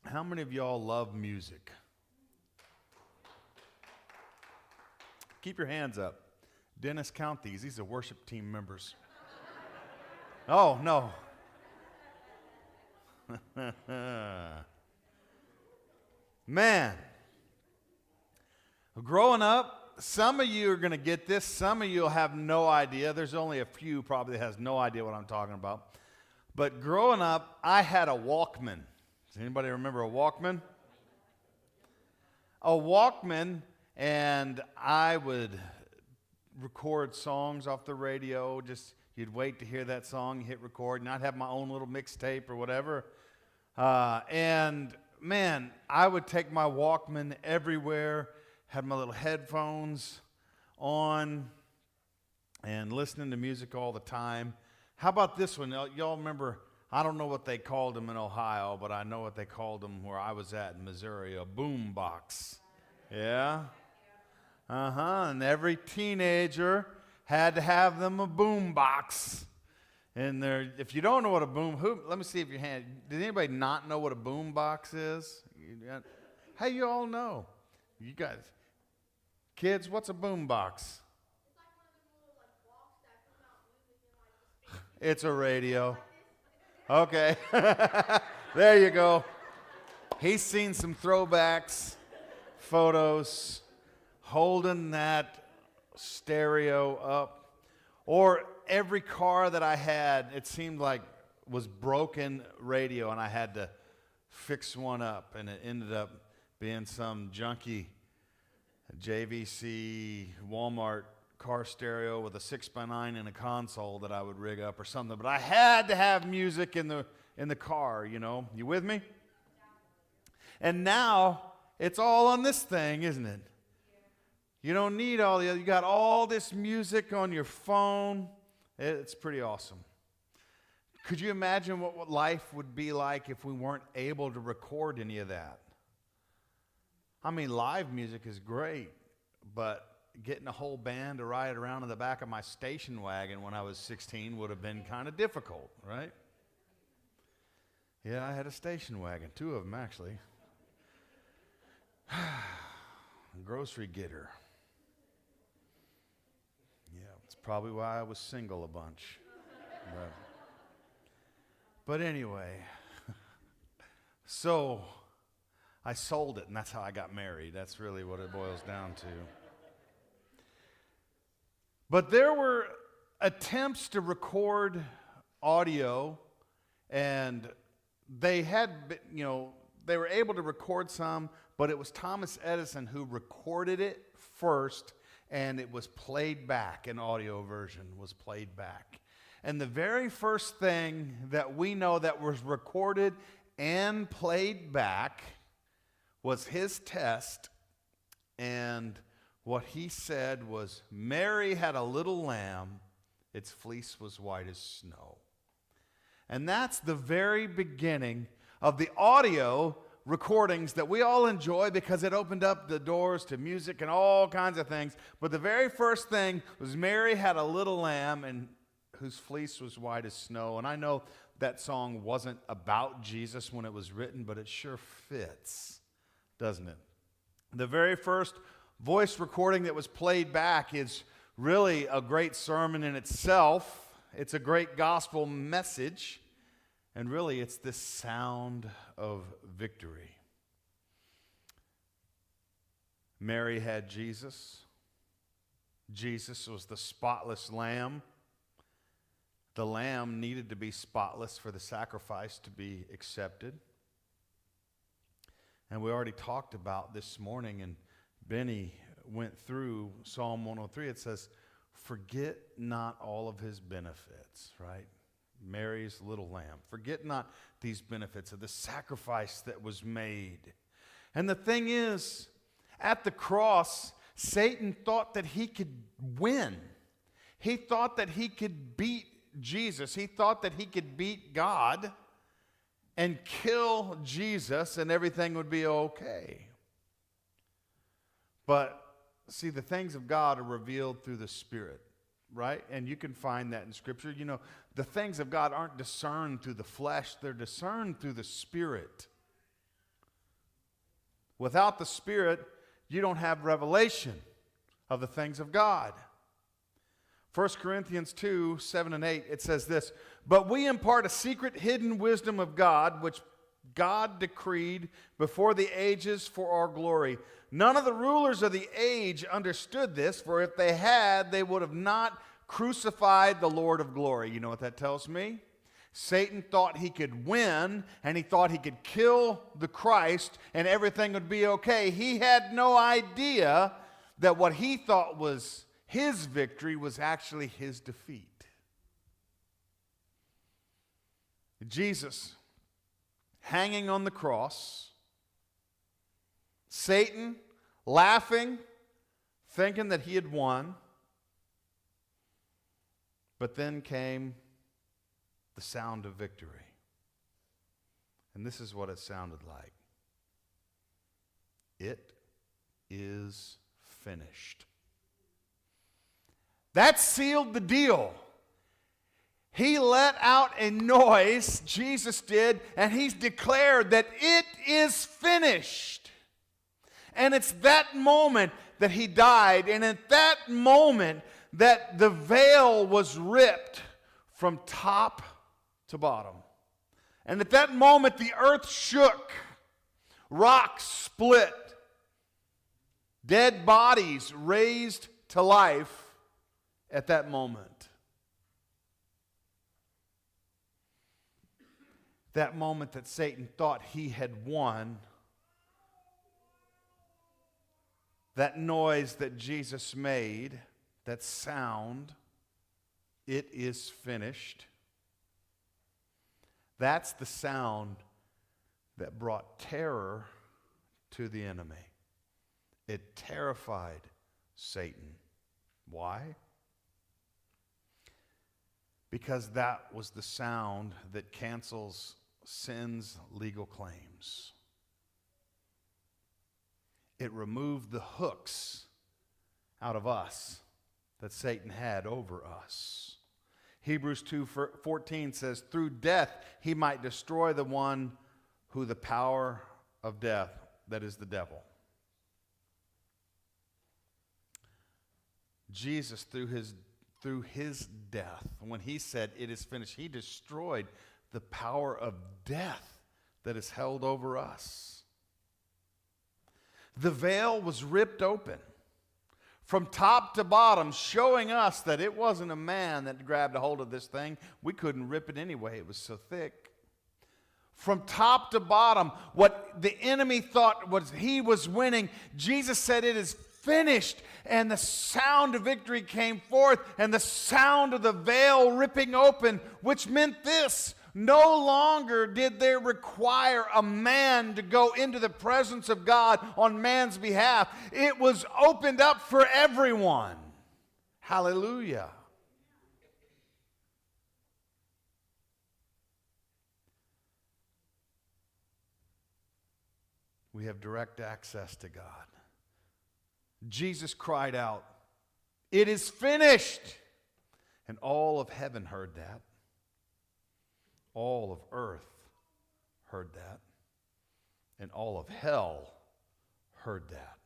How many of y'all love music? Keep your hands up. Dennis, count these. These are worship team members. Oh, no. Man, growing up, some of you are going to get this. Some of you will have no idea. There's only a few probably that has no idea what I'm talking about. But growing up, I had a Walkman. Does anybody remember a Walkman? A Walkman, and I would record songs off the radio. Just you'd wait to hear that song, hit record, and I'd have my own little mixtape or whatever. And man, I would take my Walkman everywhere, had my little headphones on, and listening to music all the time. How about this one? Y'all remember, I don't know what they called them in Ohio, but I know what they called them where I was at in Missouri, a boombox. Yeah? And every teenager had to have them a boombox. And if you don't know what a let me see if your hand, did anybody not know what a boombox is? Hey, you all know. You guys, kids, what's a boombox? It's a radio. Okay. There you go. He's seen some throwbacks, photos, holding that stereo up. Or every car that I had, it seemed like was broken radio, and I had to fix one up, and it ended up being some junky JVC Walmart car stereo with a 6x9 and a console that I would rig up or something. But I had to have music in the car, you know. You with me? And now it's all on this thing, isn't it? You don't need all the other. You got all this music on your phone. It's pretty awesome. Could you imagine what life would be like if we weren't able to record any of that? I mean, live music is great, but getting a whole band to ride around in the back of my station wagon when I was 16 would have been kind of difficult, right? Yeah, I had a station wagon, 2 of them actually. Grocery getter. Yeah, it's probably why I was single a bunch. But anyway, so I sold it, and that's how I got married. That's really what it boils down to. But there were attempts to record audio, and they they were able to record some, but it was Thomas Edison who recorded it first, and it was played back. An audio version was played back. And the very first thing that we know that was recorded and played back was his test, and what he said was, Mary had a little lamb, its fleece was white as snow. And that's the very beginning of the audio recordings that we all enjoy because it opened up the doors to music and all kinds of things. But the very first thing was Mary had a little lamb and whose fleece was white as snow. And I know that song wasn't about Jesus when it was written, but it sure fits, doesn't it? The very first voice recording that was played back is really a great sermon in itself. It's a great gospel message. And really, it's this sound of victory. Mary had Jesus. Jesus was the spotless lamb. The lamb needed to be spotless for the sacrifice to be accepted. And we already talked about this morning, and Benny went through Psalm 103. It says, forget not all of his benefits, right? Mary's little lamb. Forget not these benefits of the sacrifice that was made. And the thing is, at the cross, Satan thought that he could win. He thought that he could beat Jesus. He thought that he could beat God and kill Jesus and everything would be okay. But see, the things of God are revealed through the Spirit, right? And you can find that in Scripture. You know, the things of God aren't discerned through the flesh. They're discerned through the Spirit. Without the Spirit, you don't have revelation of the things of God. 1 Corinthians 2, 7 and 8, it says this, "But we impart a secret hidden wisdom of God, which God decreed before the ages for our glory. None of the rulers of the age understood this, for if they had, they would have not crucified the Lord of glory." You know what that tells me? Satan thought he could win, and he thought he could kill the Christ, and everything would be okay. He had no idea that what he thought was his victory was actually his defeat. Jesus hanging on the cross, Satan laughing, thinking that he had won, but then came the sound of victory. And this is what it sounded like. It is finished. That sealed the deal. He let out a noise, Jesus did, and he's declared that it is finished. And it's that moment that he died, and at that moment that the veil was ripped from top to bottom. And at that moment the earth shook, rocks split, dead bodies raised to life at that moment. That moment that Satan thought he had won, that noise that Jesus made, that sound, "It is finished," that's the sound that brought terror to the enemy. It terrified Satan. Why? Because that was the sound that cancels sin's legal claims. It removed the hooks out of us that Satan had over us. Hebrews 2:14 says, "Through death he might destroy the one who the power of death," that is the devil. Jesus, through his death, when he said it is finished, he destroyed the power of death that is held over us. The veil was ripped open from top to bottom, showing us that it wasn't a man that grabbed a hold of this thing. We couldn't rip it anyway, it was so thick. From top to bottom, what the enemy thought was he was winning, Jesus said it is finished, and the sound of victory came forth, and the sound of the veil ripping open, which meant this: no longer did they require a man to go into the presence of God on man's behalf. It was opened up for everyone. Hallelujah. We have direct access to God. Jesus cried out, "It is finished!" And all of heaven heard that. All of earth heard that. And all of hell heard that.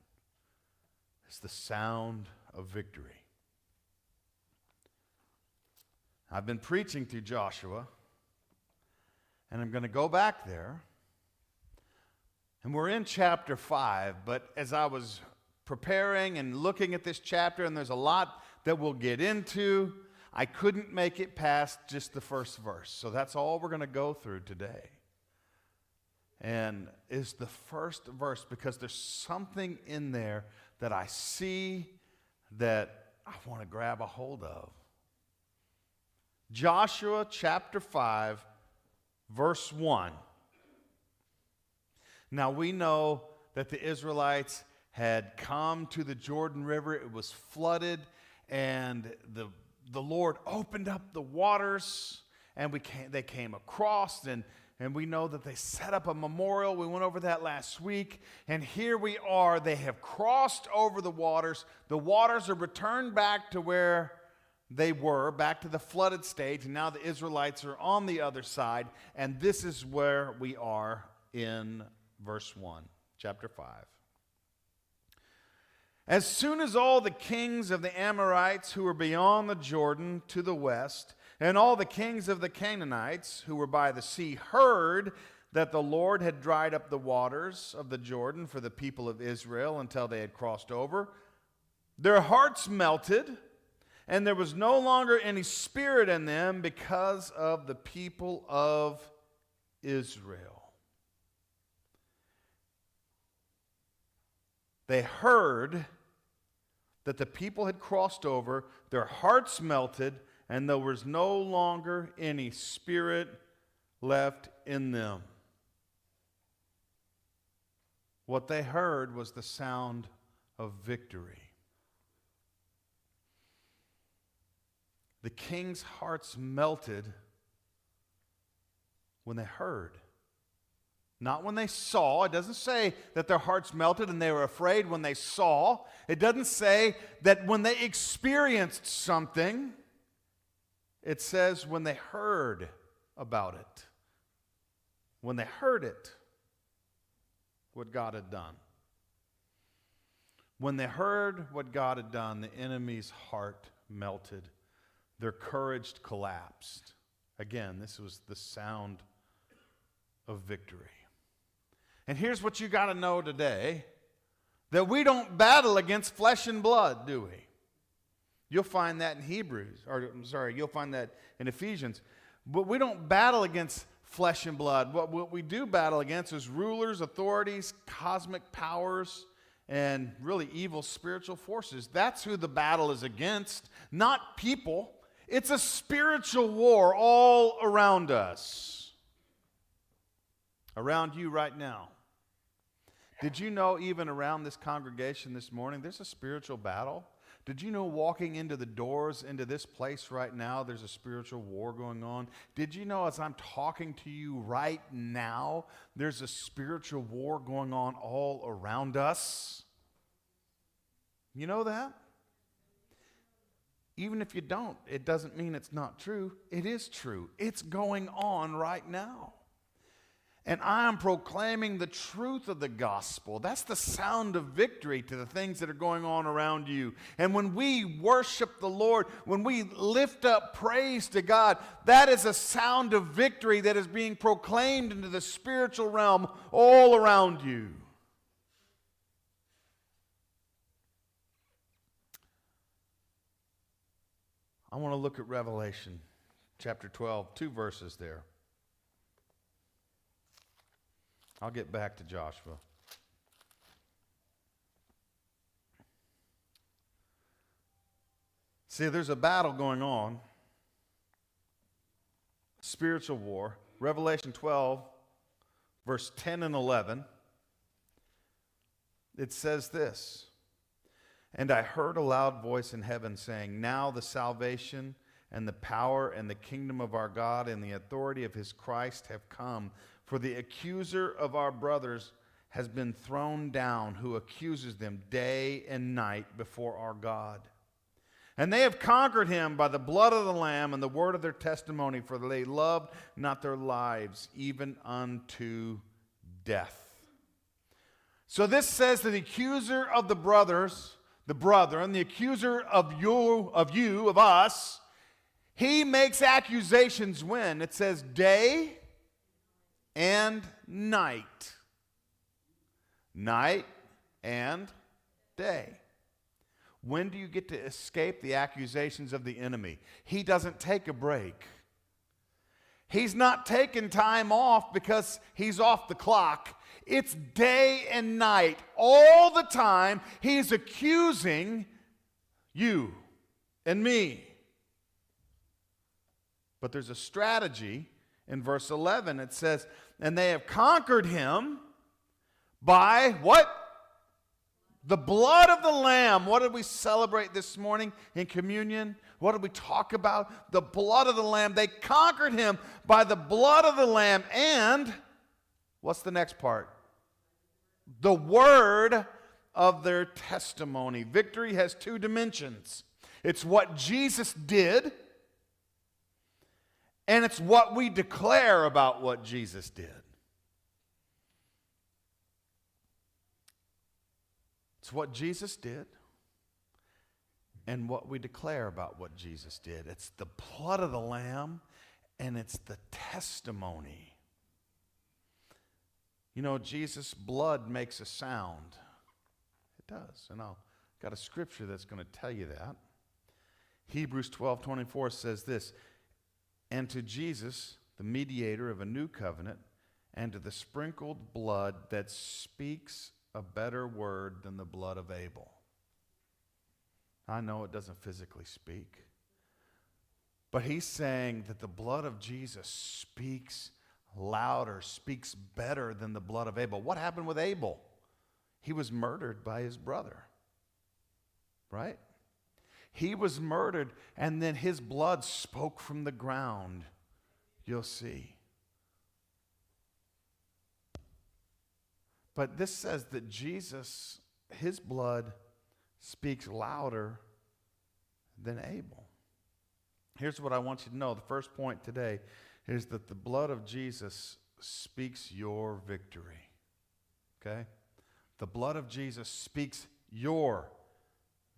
It's the sound of victory. I've been preaching through Joshua, and I'm going to go back there. And we're in chapter 5, but as I was preparing and looking at this chapter, and there's a lot that we'll get into, I couldn't make it past just the first verse. So that's all we're going to go through today. And is the first verse, because there's something in there that I see that I want to grab a hold of. Joshua chapter 5, verse 1. Now we know that the Israelites had come to the Jordan River. It was flooded, and the Lord opened up the waters, and they came across, and we know that they set up a memorial. We went over that last week, and here we are. They have crossed over the waters. The waters are returned back to where they were, back to the flooded state, and now the Israelites are on the other side, and this is where we are in verse 1. chapter 5. As soon as all the kings of the Amorites who were beyond the Jordan to the west, and all the kings of the Canaanites who were by the sea heard that the Lord had dried up the waters of the Jordan for the people of Israel until they had crossed over, their hearts melted, and there was no longer any spirit in them because of the people of Israel. They heard that the people had crossed over, their hearts melted, and there was no longer any spirit left in them. What they heard was the sound of victory. The king's hearts melted when they heard. Not when they saw. It doesn't say that their hearts melted and they were afraid when they saw. It doesn't say that when they experienced something. It says when they heard about it. When they heard it, what God had done. When they heard what God had done, the enemy's heart melted. Their courage collapsed. Again, this was the sound of victory. And here's what you got to know today, that we don't battle against flesh and blood, do we? You'll find that in you'll find that in Ephesians. But we don't battle against flesh and blood. What we do battle against is rulers, authorities, cosmic powers, and really evil spiritual forces. That's who the battle is against, not people. It's a spiritual war all around us. Around you right now. Did you know even around this congregation this morning, there's a spiritual battle? Did you know walking into the doors into this place right now, there's a spiritual war going on? Did you know as I'm talking to you right now, there's a spiritual war going on all around us? You know that? Even if you don't, it doesn't mean it's not true. It is true. It's going on right now. And I am proclaiming the truth of the gospel. That's the sound of victory to the things that are going on around you. And when we worship the Lord, when we lift up praise to God, that is a sound of victory that is being proclaimed into the spiritual realm all around you. I want to look at Revelation chapter 12, 2 verses there. I'll get back to Joshua. See, there's a battle going on. Spiritual war. Revelation 12, verse 10 and 11. It says this. And I heard a loud voice in heaven saying, now the salvation and the power and the kingdom of our God and the authority of his Christ have come. For the accuser of our brothers has been thrown down, who accuses them day and night before our God. And they have conquered him by the blood of the Lamb and the word of their testimony, for they loved not their lives, even unto death. So this says that the accuser of the brothers, the brethren, the accuser of you, of us, he makes accusations when? It says day and night. Night and day. When do you get to escape the accusations of the enemy? He doesn't take a break. He's not taking time off because he's off the clock. It's day and night. All the time, he's accusing you and me. But there's a strategy. In verse 11, it says, and they have conquered him by what? The blood of the Lamb. What did we celebrate this morning in communion? What did we talk about? The blood of the Lamb. They conquered him by the blood of the Lamb. And what's the next part? The word of their testimony. Victory has two dimensions. It's what Jesus did, and it's what we declare about what Jesus did. It's what Jesus did and what we declare about what Jesus did. It's the blood of the Lamb and it's the testimony. You know, Jesus' blood makes a sound. It does. And I've got a scripture that's going to tell you that. Hebrews 12:24 says this, "And to Jesus, the mediator of a new covenant, and to the sprinkled blood that speaks a better word than the blood of Abel." I know it doesn't physically speak, but he's saying that the blood of Jesus speaks louder, speaks better than the blood of Abel. What happened with Abel? He was murdered by his brother, right? He was murdered, and then his blood spoke from the ground. You'll see. But this says that Jesus, his blood speaks louder than Abel. Here's what I want you to know. The first point today is that the blood of Jesus speaks your victory. Okay? The blood of Jesus speaks your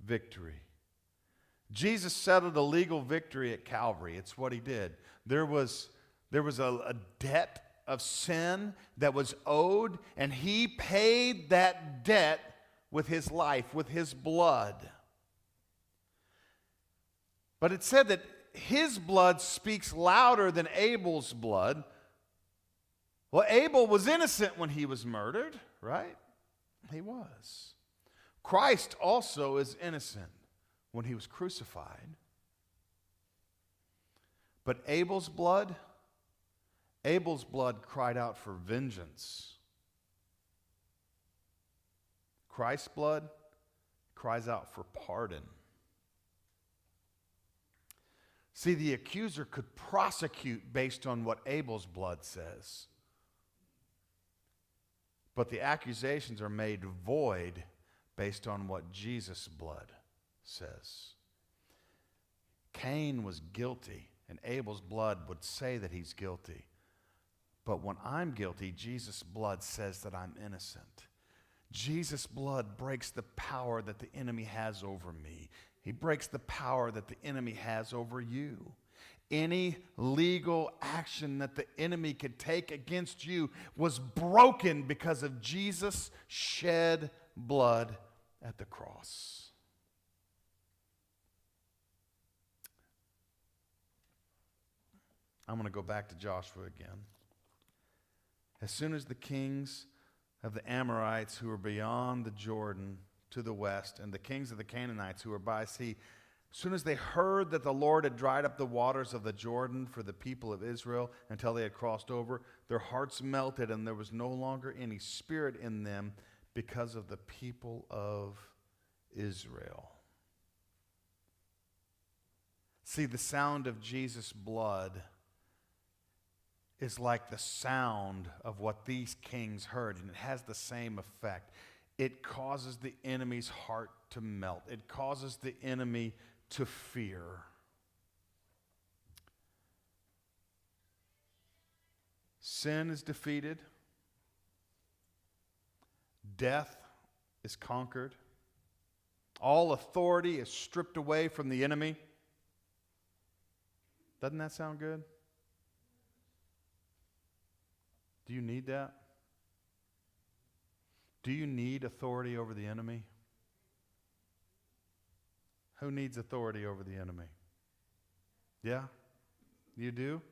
victory. Jesus settled a legal victory at Calvary. It's what he did. There was a debt of sin that was owed, and he paid that debt with his life, with his blood. But it said that his blood speaks louder than Abel's blood. Well, Abel was innocent when he was murdered, right? He was. Christ also is innocent when he was crucified. But Abel's blood cried out for vengeance. Christ's blood cries out for pardon. See, the accuser could prosecute based on what Abel's blood says. But the accusations are made void based on what Jesus' blood says. Cain was guilty, and Abel's blood would say that he's guilty. But when I'm guilty, Jesus' blood says that I'm innocent. Jesus' blood breaks the power that the enemy has over me. He breaks the power that the enemy has over you. Any legal action that the enemy could take against you was broken because of Jesus' shed blood at the cross. I'm going to go back to Joshua again. As soon as the kings of the Amorites who were beyond the Jordan to the west, and the kings of the Canaanites who were by sea, as soon as they heard that the Lord had dried up the waters of the Jordan for the people of Israel until they had crossed over, their hearts melted, and there was no longer any spirit in them because of the people of Israel. See, the sound of Jesus' blood is like the sound of what these kings heard, and it has the same effect. It causes the enemy's heart to melt. It causes the enemy to fear. Sin is defeated. Death is conquered. All authority is stripped away from the enemy. Doesn't that sound good? Do you need that? Do you need authority over the enemy? Who needs authority over the enemy? Yeah? You do?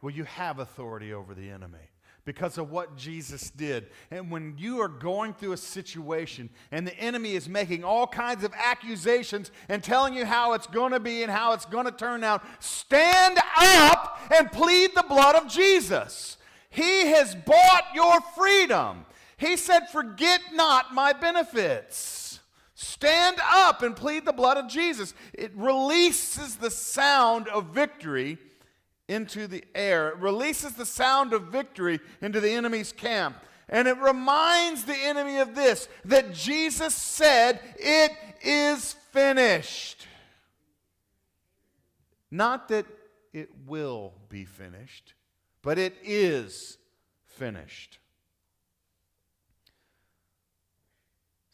Well, you have authority over the enemy because of what Jesus did. And when you are going through a situation and the enemy is making all kinds of accusations and telling you how it's going to be and how it's going to turn out, stand up and plead the blood of Jesus. He has bought your freedom. He said, "Forget not my benefits." Stand up and plead the blood of Jesus. It releases the sound of victory into the air. It releases the sound of victory into the enemy's camp. And it reminds the enemy of this, that Jesus said, "It is finished." Not that it will be finished, but it is finished.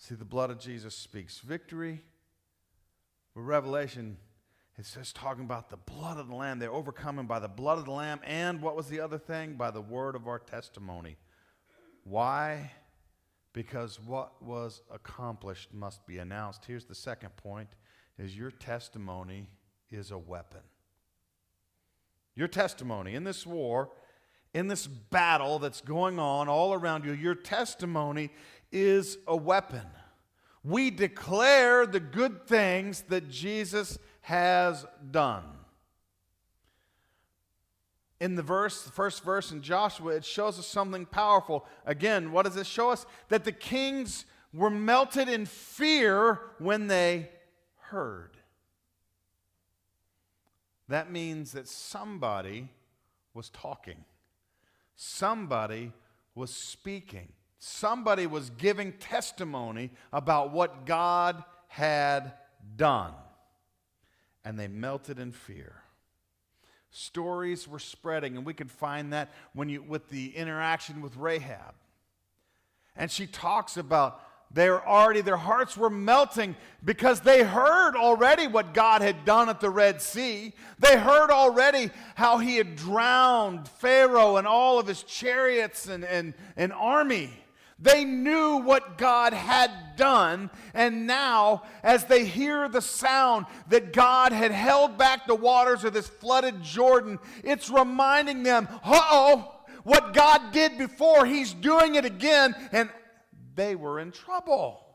See, the blood of Jesus speaks victory. With Revelation, it's just talking about the blood of the Lamb. They're overcoming by the blood of the Lamb. And what was the other thing? By the word of our testimony. Why? Because what was accomplished must be announced. Here's the second point, is your testimony is a weapon. Your testimony in this war, in this battle that's going on all around you, your testimony is a weapon. We declare the good things that Jesus has done. In the first verse in Joshua, it shows us something powerful. Again, what does it show us? That the kings were melted in fear when they heard. That means that somebody was talking. Somebody was speaking. Somebody was giving testimony about what God had done. And they melted in fear. Stories were spreading, and we can find that with the interaction with Rahab. And she talks about their hearts were melting because they heard already what God had done at the Red Sea. They heard already how he had drowned Pharaoh and all of his chariots and army. They knew what God had done, and now, as they hear the sound that God had held back the waters of this flooded Jordan, it's reminding them, what God did before, he's doing it again, and they were in trouble.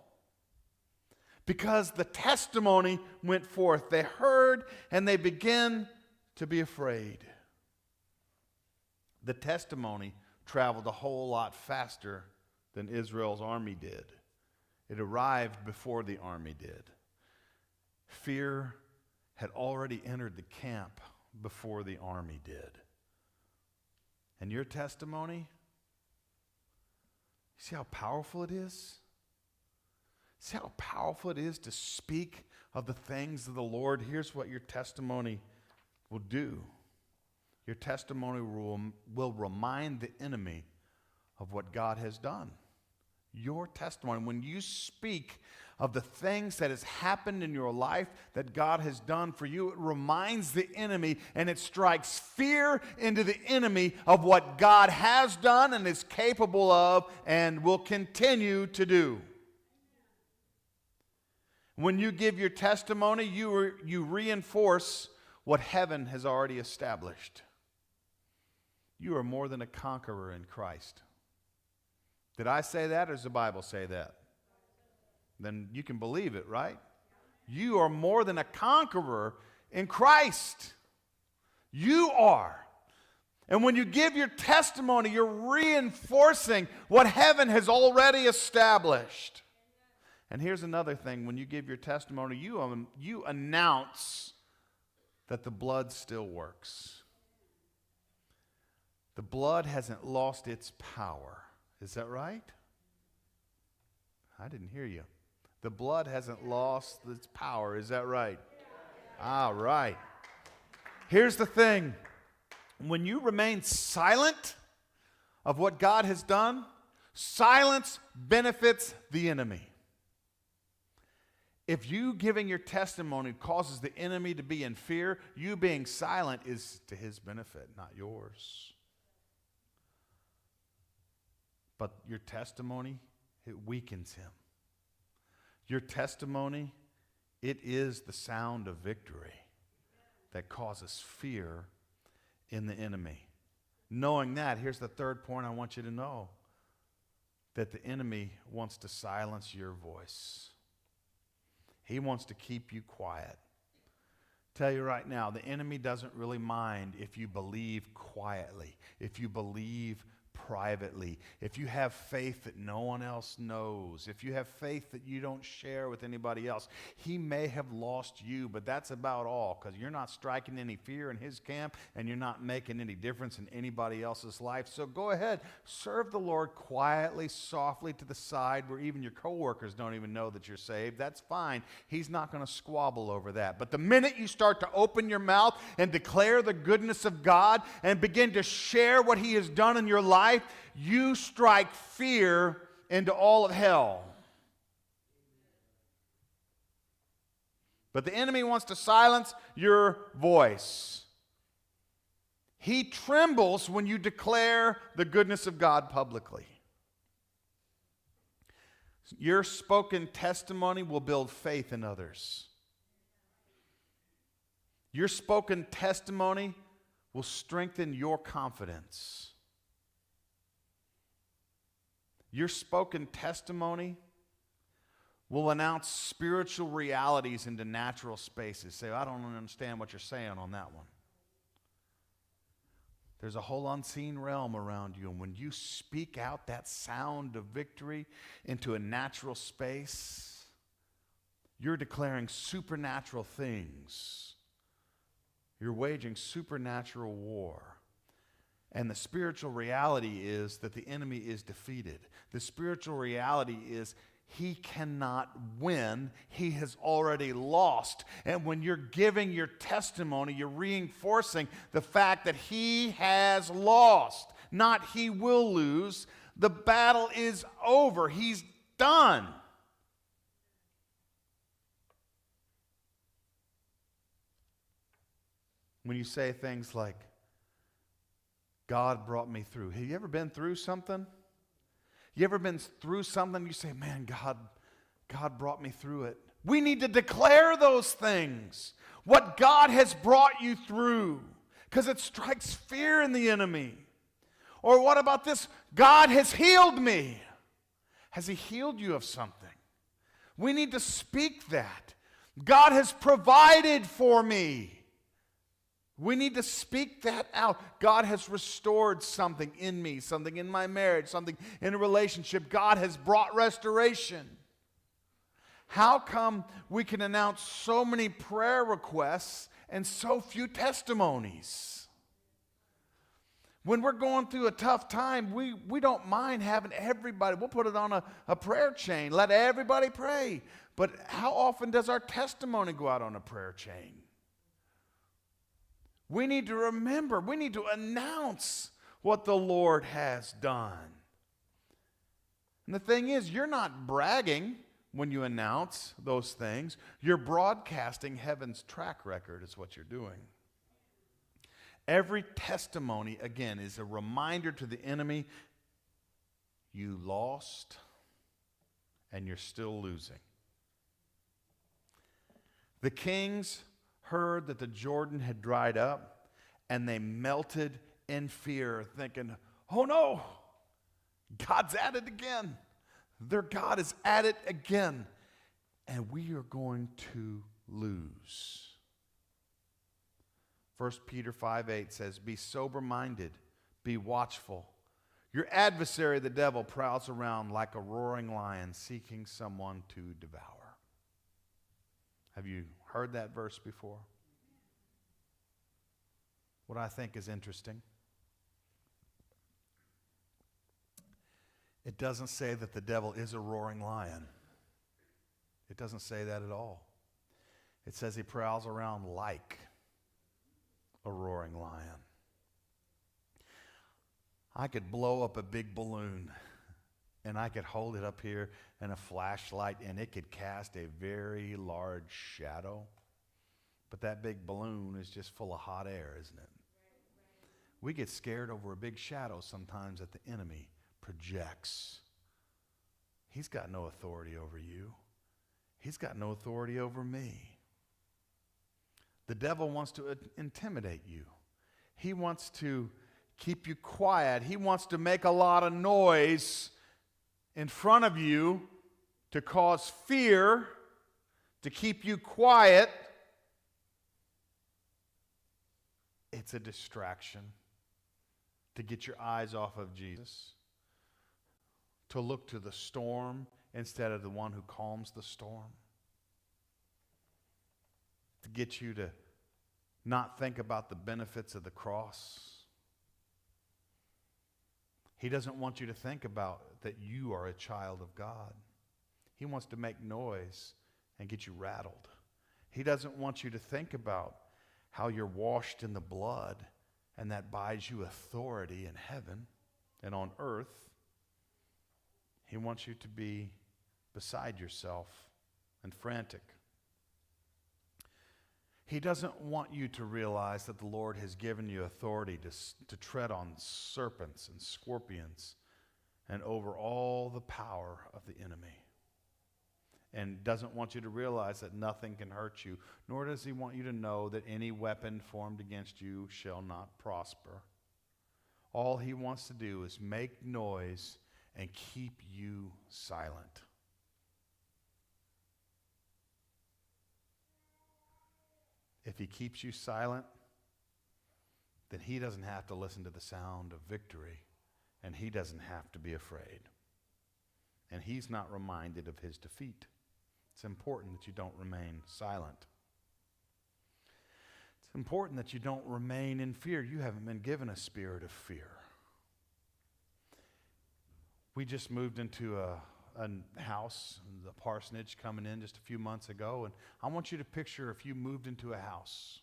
Because the testimony went forth. They heard, and they began to be afraid. The testimony traveled a whole lot faster than Israel's army did. It arrived before the army did. Fear had already entered the camp before the army did. And your testimony, see how powerful it is? See how powerful it is to speak of the things of the Lord? Here's what your testimony will do. Your testimony will remind the enemy of what God has done. Your testimony, when you speak of the things that has happened in your life that God has done for you, it reminds the enemy and it strikes fear into the enemy of what God has done and is capable of and will continue to do. When you give your testimony, you reinforce what heaven has already established. You are more than a conqueror in Christ. Did I say that, or does the Bible say that? Then you can believe it, right? You are more than a conqueror in Christ. You are. And when you give your testimony, you're reinforcing what heaven has already established. And here's another thing. When you give your testimony, you announce that the blood still works. The blood hasn't lost its power. Is that right? I didn't hear you. The blood hasn't lost its power. Is that right? All right. Here's the thing. When you remain silent of what God has done, silence benefits the enemy. If you giving your testimony causes the enemy to be in fear, you being silent is to his benefit, not yours. But your testimony, it weakens him. Your testimony, it is the sound of victory that causes fear in the enemy. Knowing that, here's the third point I want you to know. That the enemy wants to silence your voice. He wants to keep you quiet. Tell you right now, the enemy doesn't really mind if you believe quietly, if you believe privately, if you have faith that no one else knows, if you have faith that you don't share with anybody else. He may have lost you, but that's about all, because you're not striking any fear in his camp and you're not making any difference in anybody else's life. So go ahead, serve the Lord quietly, softly to the side where even your coworkers don't even know that you're saved. That's fine. He's not going to squabble over that. But the minute you start to open your mouth and declare the goodness of God and begin to share what he has done in your life, you strike fear into all of hell. But the enemy wants to silence your voice. He trembles when you declare the goodness of God publicly. Your spoken testimony will build faith in others. Your spoken testimony will strengthen your confidence. Your spoken testimony will announce spiritual realities into natural spaces. Say, I don't understand what you're saying on that one. There's a whole unseen realm around you, and when you speak out that sound of victory into a natural space, you're declaring supernatural things. You're waging supernatural war. And the spiritual reality is that the enemy is defeated. The spiritual reality is he cannot win. He has already lost. And when you're giving your testimony, you're reinforcing the fact that he has lost, not he will lose. The battle is over. He's done. When you say things like, God brought me through. Have you ever been through something? You ever been through something? You say, man, God brought me through it. We need to declare those things. What God has brought you through. Because it strikes fear in the enemy. Or what about this? God has healed me. Has he healed you of something? We need to speak that. God has provided for me. We need to speak that out. God has restored something in me, something in my marriage, something in a relationship. God has brought restoration. How come we can announce so many prayer requests and so few testimonies? When we're going through a tough time, we don't mind having everybody. We'll put it on a prayer chain. Let everybody pray. But how often does our testimony go out on a prayer chain? We need to remember, we need to announce what the Lord has done. And the thing is, you're not bragging when you announce those things. You're broadcasting heaven's track record is what you're doing. Every testimony, again, is a reminder to the enemy, you lost and you're still losing. The kings heard that the Jordan had dried up, and they melted in fear, thinking, oh no, God's at it again. Their God is at it again, and we are going to lose. 1 Peter 5:8 says, be sober-minded, be watchful. Your adversary, the devil, prowls around like a roaring lion, seeking someone to devour. Have you heard that verse before? What I think is interesting, it doesn't say that the devil is a roaring lion. It doesn't say that at all. It says he prowls around like a roaring lion. I could blow up a big balloon and I could hold it up here in a flashlight and it could cast a very large shadow. But that big balloon is just full of hot air, isn't it? We get scared over a big shadow sometimes that the enemy projects. He's got no authority over you. He's got no authority over me. The devil wants to intimidate you. He wants to keep you quiet. He wants to make a lot of noise in front of you to cause fear, to keep you quiet. It's a distraction to get your eyes off of Jesus, to look to the storm instead of the one who calms the storm, to get you to not think about the benefits of the cross. He doesn't want you to think about that you are a child of God. He wants to make noise and get you rattled. He doesn't want you to think about how you're washed in the blood and that buys you authority in heaven and on earth. He wants you to be beside yourself and frantic. He doesn't want you to realize that the Lord has given you authority to tread on serpents and scorpions and over all the power of the enemy. And doesn't want you to realize that nothing can hurt you, nor does he want you to know that any weapon formed against you shall not prosper. All he wants to do is make noise and keep you silent. If he keeps you silent, then he doesn't have to listen to the sound of victory, and he doesn't have to be afraid. And he's not reminded of his defeat. It's important that you don't remain silent. It's important that you don't remain in fear. You haven't been given a spirit of fear. We just moved into a house, the parsonage coming in just a few months ago, and I want you to picture if you moved into a house.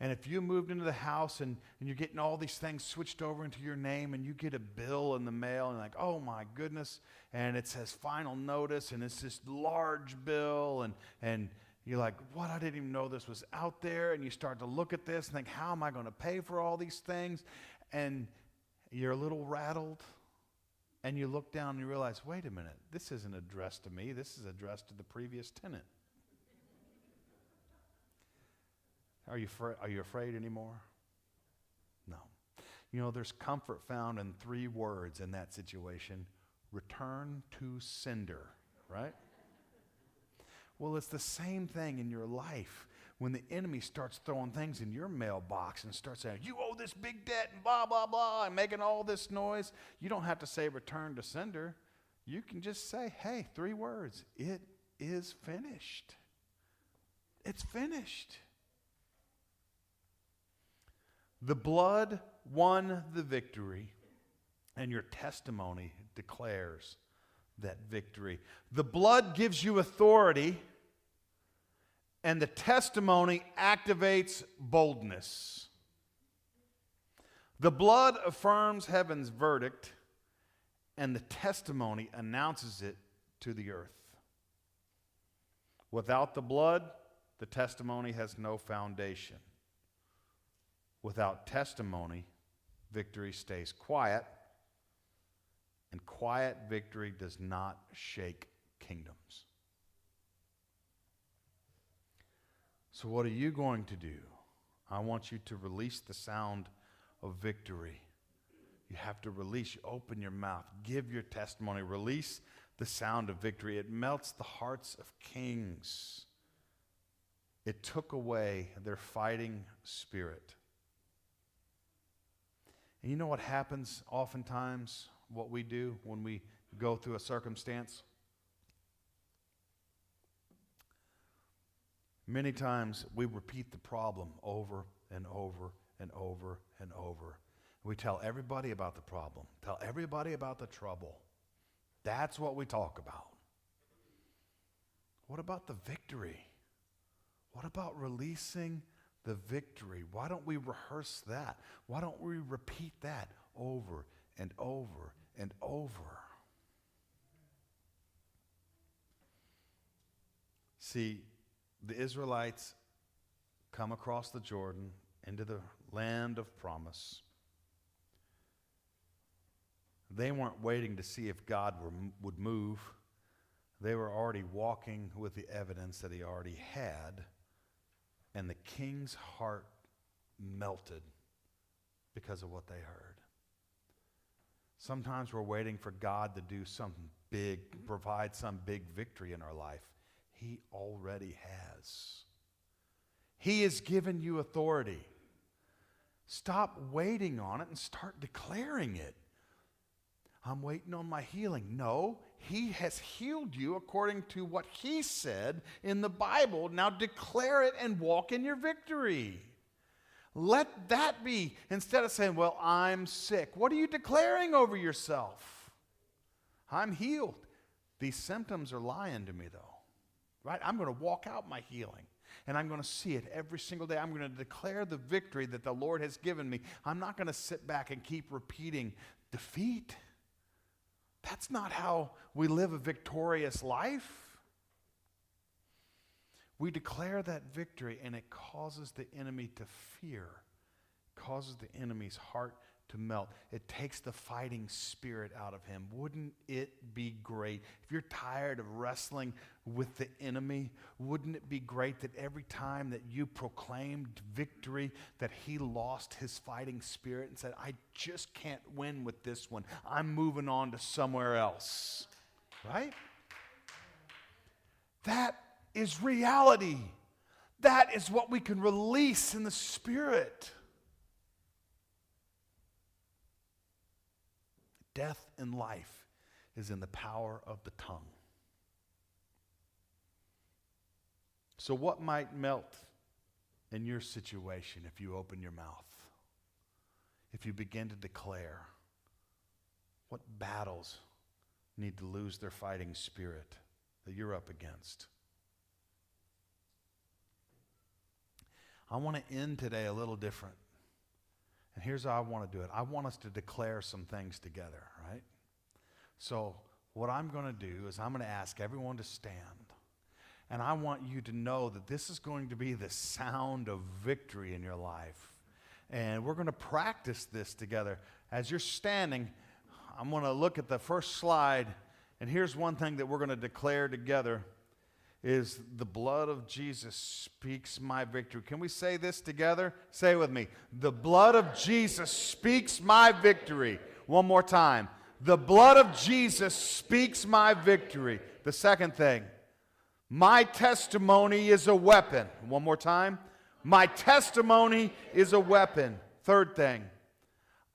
And if you moved into the house and you're getting all these things switched over into your name, and you get a bill in the mail and like, oh my goodness, and it says final notice, and it's this large bill, and you're like, what, I didn't even know this was out there, and you start to look at this and think, how am I going to pay for all these things? And you're a little rattled. And you look down and you realize, wait a minute, this isn't addressed to me. This is addressed to the previous tenant. Are you afraid anymore? No. You know, there's comfort found in 3 words in that situation. Return to sender, right? Well, it's the same thing in your life. When the enemy starts throwing things in your mailbox and starts saying, you owe this big debt and blah, blah, blah, and making all this noise, you don't have to say return to sender. You can just say, hey, 3 words. It is finished. It's finished. The blood won the victory, and your testimony declares that victory. The blood gives you authority, and the testimony activates boldness. The blood affirms heaven's verdict, and the testimony announces it to the earth. Without the blood, the testimony has no foundation. Without testimony, victory stays quiet, and quiet victory does not shake kingdoms. So what are you going to do? I want you to release the sound of victory. You have to release. You open your mouth. Give your testimony. Release the sound of victory. It melts the hearts of kings. It took away their fighting spirit. And you know what happens oftentimes, what we do when we go through a circumstance? Many times we repeat the problem over and over and over and over. We tell everybody about the problem. Tell everybody about the trouble. That's what we talk about. What about the victory? What about releasing the victory? Why don't we rehearse that? Why don't we repeat that over and over and over? See, the Israelites come across the Jordan into the land of promise. They weren't waiting to see if God would move. They were already walking with the evidence that he already had. And the king's heart melted because of what they heard. Sometimes we're waiting for God to do something big, provide some big victory in our life. He already has. He has given you authority. Stop waiting on it and start declaring it. I'm waiting on my healing. No, he has healed you according to what he said in the Bible. Now declare it and walk in your victory. Let that be, instead of saying, well, I'm sick. What are you declaring over yourself? I'm healed. These symptoms are lying to me, though. Right? I'm going to walk out my healing. And I'm going to see it every single day. I'm going to declare the victory that the Lord has given me. I'm not going to sit back and keep repeating defeat. That's not how we live a victorious life. We declare that victory, and it causes the enemy to fear, causes the enemy's heart to melt. It takes the fighting spirit out of him. Wouldn't it be great? If you're tired of wrestling with the enemy, wouldn't it be great that every time that you proclaimed victory, that he lost his fighting spirit and said, I just can't win with this one. I'm moving on to somewhere else. Right? That is reality. That is what we can release in the Spirit. Death and life is in the power of the tongue. So what might melt in your situation if you open your mouth? If you begin to declare? What battles need to lose their fighting spirit that you're up against? I want to end today a little different. And here's how I want to do it. I want us to declare some things together, right? So what I'm going to do is I'm going to ask everyone to stand. And I want you to know that this is going to be the sound of victory in your life. And we're going to practice this together. As you're standing, I'm going to look at the first slide. And here's one thing that we're going to declare together is the blood of Jesus speaks my victory. Can we say this together? Say it with me. The blood of Jesus speaks my victory. One more time. The blood of Jesus speaks my victory. The second thing, my testimony is a weapon. One more time. My testimony is a weapon. Third thing,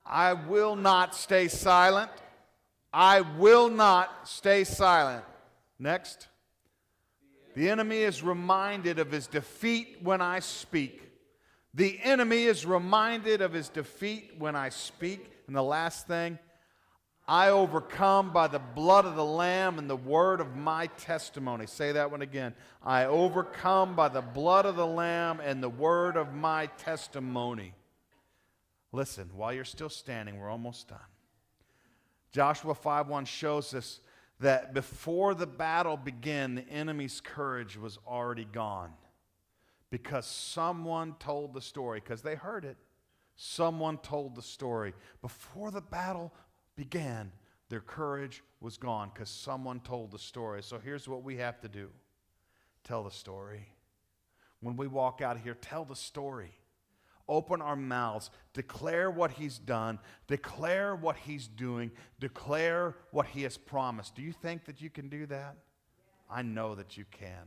I will not stay silent. I will not stay silent. Next. The enemy is reminded of his defeat when I speak. The enemy is reminded of his defeat when I speak. And the last thing, I overcome by the blood of the Lamb and the word of my testimony. Say that one again. I overcome by the blood of the Lamb and the word of my testimony. Listen, while you're still standing, we're almost done. Joshua 5:1 shows us that before the battle began, the enemy's courage was already gone. Because someone told the story, because they heard it. Someone told the story. Before the battle began, their courage was gone because someone told the story. So here's what we have to do. Tell the story. When we walk out of here, tell the story. Open our mouths, declare what he's done, declare what he's doing, declare what he has promised. Do you think that you can do that? I know that you can.